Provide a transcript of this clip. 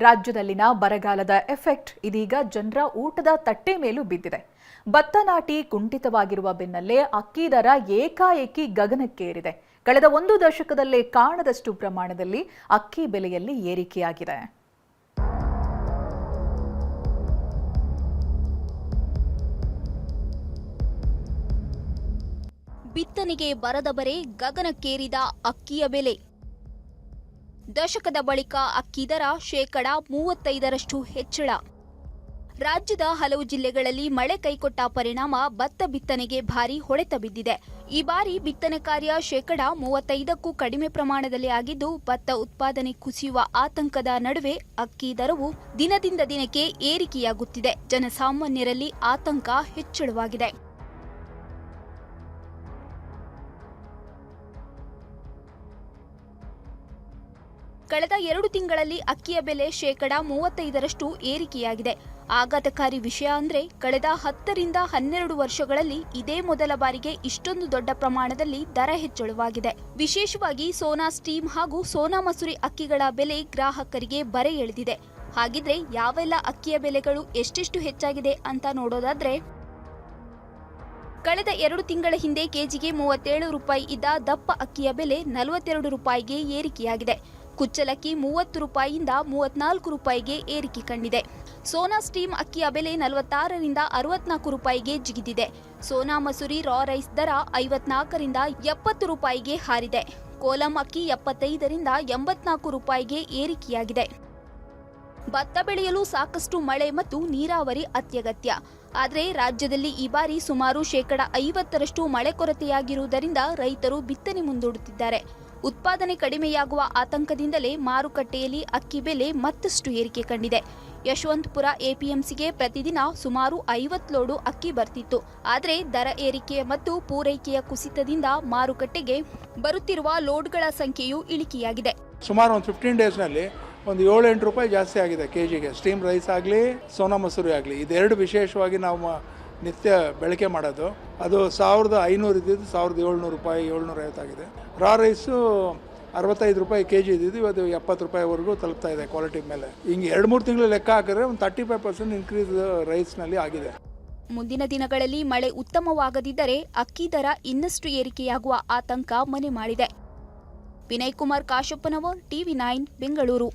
ರಾಜ್ಯದಲ್ಲಿನ ಬರಗಾಲದ ಎಫೆಕ್ಟ್ ಇದೀಗ ಜನರ ಊಟದ ತಟ್ಟೆ ಮೇಲೂ ಬಿದ್ದಿದೆ. ಭತ್ತ ನಾಟಿ ಕುಂಠಿತವಾಗಿರುವ ಬೆನ್ನಲ್ಲೇ ಅಕ್ಕಿ ದರ ಏಕಾಏಕಿ ಗಗನಕ್ಕೇರಿದೆ. ಕಳೆದ 1 ದಶಕದಲ್ಲೇ ಕಾಣದಷ್ಟು ಪ್ರಮಾಣದಲ್ಲಿ ಅಕ್ಕಿ ಬೆಲೆಯಲ್ಲಿ ಏರಿಕೆಯಾಗಿದೆ. ಬಿತ್ತನೆಗೆ ಬರದ ಬರೆ ಗಗನಕ್ಕೇರಿದ ಅಕ್ಕಿಯ ಬೆಲೆ. ದಶಕದ ಬಳಿಕ ಅಕ್ಕಿ ದರ 35% ಹೆಚ್ಚಳ. ರಾಜ್ಯದ ಹಲವು ಜಿಲ್ಲೆಗಳಲ್ಲಿ ಮಳೆ ಕೈಕೊಟ್ಟ ಪರಿಣಾಮ ಭತ್ತ ಬಿತ್ತನೆಗೆ ಭಾರೀ ಹೊಡೆತ ಬಿದ್ದಿದೆ. ಈ ಬಾರಿ ಬಿತ್ತನೆ ಕಾರ್ಯ 35ಕ್ಕೂ ಕಡಿಮೆ ಪ್ರಮಾಣದಲ್ಲಿ ಆಗಿದ್ದು, ಭತ್ತ ಉತ್ಪಾದನೆ ಕುಸಿಯುವ ಆತಂಕದ ನಡುವೆ ಅಕ್ಕಿ ದರವು ದಿನದಿಂದ ದಿನಕ್ಕೆ ಏರಿಕೆಯಾಗುತ್ತಿದೆ. ಜನಸಾಮಾನ್ಯರಲ್ಲಿ ಆತಂಕ ಹೆಚ್ಚಳವಾಗಿದೆ. ಕಳೆದ 2 ತಿಂಗಳಲ್ಲಿ ಅಕ್ಕಿಯ ಬೆಲೆ 35% ಏರಿಕೆಯಾಗಿದೆ. ಆಘಾತಕಾರಿ ವಿಷಯ ಅಂದ್ರೆ ಕಳೆದ 10 ರಿಂದ 12 ವರ್ಷಗಳಲ್ಲಿ ಇದೇ ಮೊದಲ ಬಾರಿಗೆ ಇಷ್ಟೊಂದು ದೊಡ್ಡ ಪ್ರಮಾಣದಲ್ಲಿ ದರ ಹೆಚ್ಚಳವಾಗಿದೆ. ವಿಶೇಷವಾಗಿ ಸೋನಾ ಸ್ಟೀಮ್ ಹಾಗೂ ಸೋನಾ ಮಸೂರಿ ಅಕ್ಕಿಗಳ ಬೆಲೆ ಗ್ರಾಹಕರಿಗೆ ಬರೆ ಎಳೆದಿದೆ. ಹಾಗಿದ್ರೆ ಯಾವೆಲ್ಲ ಅಕ್ಕಿಯ ಬೆಲೆಗಳು ಎಷ್ಟೆಷ್ಟು ಹೆಚ್ಚಾಗಿದೆ ಅಂತ ನೋಡೋದಾದ್ರೆ, ಕಳೆದ 2 ತಿಂಗಳ ಹಿಂದೆ ಕೆಜಿಗೆ 37 ರೂಪಾಯಿ ಇದ್ದ ದಪ್ಪ ಅಕ್ಕಿಯ ಬೆಲೆ 42 ರೂಪಾಯಿಗೆ ಏರಿಕೆಯಾಗಿದೆ. ಕುಚ್ಚಲಕ್ಕಿ 30 ರೂಪಾಯಿಯಿಂದ 34 ರೂಪಾಯಿಗೆ ಏರಿಕೆ ಕಂಡಿದೆ. ಸೋನಾ ಸ್ಟೀಮ್ ಅಕ್ಕಿಯ ಬೆಲೆ 46 ರಿಂದ 64 ರೂಪಾಯಿಗೆ ಜಿಗಿದಿದೆ. ಸೋನಾ ಮಸೂರಿ ರಾ ರೈಸ್ ದರ 54 ರಿಂದ 70 ರೂಪಾಯಿಗೆ ಹಾರಿದೆ. ಕೋಲಂ ಅಕ್ಕಿ 75 ರಿಂದ 84 ರೂಪಾಯಿಗೆ ಏರಿಕೆಯಾಗಿದೆ. ಭತ್ತ ಬೆಳೆಯಲು ಸಾಕಷ್ಟು ಮಳೆ ಮತ್ತು ನೀರಾವರಿ ಅತ್ಯಗತ್ಯ. ಆದರೆ ರಾಜ್ಯದಲ್ಲಿ ಈ ಬಾರಿ ಸುಮಾರು 50% ಮಳೆ ಕೊರತೆಯಾಗಿರುವುದರಿಂದ ರೈತರು ಬಿತ್ತನೆ ಮುಂದೂಡುತ್ತಿದ್ದಾರೆ. ಉತ್ಪಾದನೆ ಕಡಿಮೆಯಾಗುವ ಆತಂಕದಿಂದಲೇ ಮಾರುಕಟ್ಟೆಯಲ್ಲಿ ಅಕ್ಕಿ ಬೆಲೆ ಮತ್ತಷ್ಟು ಏರಿಕೆ ಕಂಡಿದೆ. ಯಶವಂತಪುರ ಎಪಿಎಂಸಿಗೆ ಪ್ರತಿದಿನ ಸುಮಾರು 50 ಲೋಡು ಅಕ್ಕಿ ಬರ್ತಿತ್ತು. ಆದರೆ ದರ ಏರಿಕೆ ಮತ್ತು ಪೂರೈಕೆಯ ಕುಸಿತದಿಂದ ಮಾರುಕಟ್ಟೆಗೆ ಬರುತ್ತಿರುವ ಲೋಡ್ಗಳ ಸಂಖ್ಯೆಯೂ ಇಳಿಕೆಯಾಗಿದೆ. ಸುಮಾರು ಒಂದು 15 ಡೇಸ್ನಲ್ಲಿ ಒಂದು 7-8 ರೂಪಾಯಿ ಜಾಸ್ತಿ ಆಗಿದೆ ಕೆಜಿಗೆ. ಸ್ಟೀಮ್ ರೈಸ್ ಆಗಲಿ ಸೋನಾ ಮಸೂರಿ ಆಗಲಿ, ಇದೆರಡು ವಿಶೇಷವಾಗಿ ನಾವು ನಿತ್ಯ ಬಳಕೆ ಮಾಡೋದು. ಅದು 1500 ಇದ್ದಿದ್ದು 1700 ರೂಪಾಯಿ 750 ಆಗಿದೆ. ರಾ ರೈಸು 65 ರೂಪಾಯಿ ಕೆಜಿ ಇದ್ದಿದ್ದು ಇವತ್ತು 70 ರೂಪಾಯಿವರೆಗೂ ತಲುಪ್ತಾ ಇದೆ ಕ್ವಾಲಿಟಿ ಮೇಲೆ. ಹಿಂಗೆ 2-3 ತಿಂಗಳು ಲೆಕ್ಕ ಹಾಕಿದ್ರೆ ಒಂದು 35% ಇನ್ಕ್ರೀಸ್ ರೈಸ್ನಲ್ಲಿ ಆಗಿದೆ. ಮುಂದಿನ ದಿನಗಳಲ್ಲಿ ಮಳೆ ಉತ್ತಮವಾಗದಿದ್ದರೆ ಅಕ್ಕಿ ದರ ಇನ್ನಷ್ಟು ಏರಿಕೆಯಾಗುವ ಆತಂಕ ಮನೆ ಮಾಡಿದೆ. ವಿನಯ್ ಕುಮಾರ್ ಕಾಶಪ್ಪನವರ್, TV9 ಬೆಂಗಳೂರು.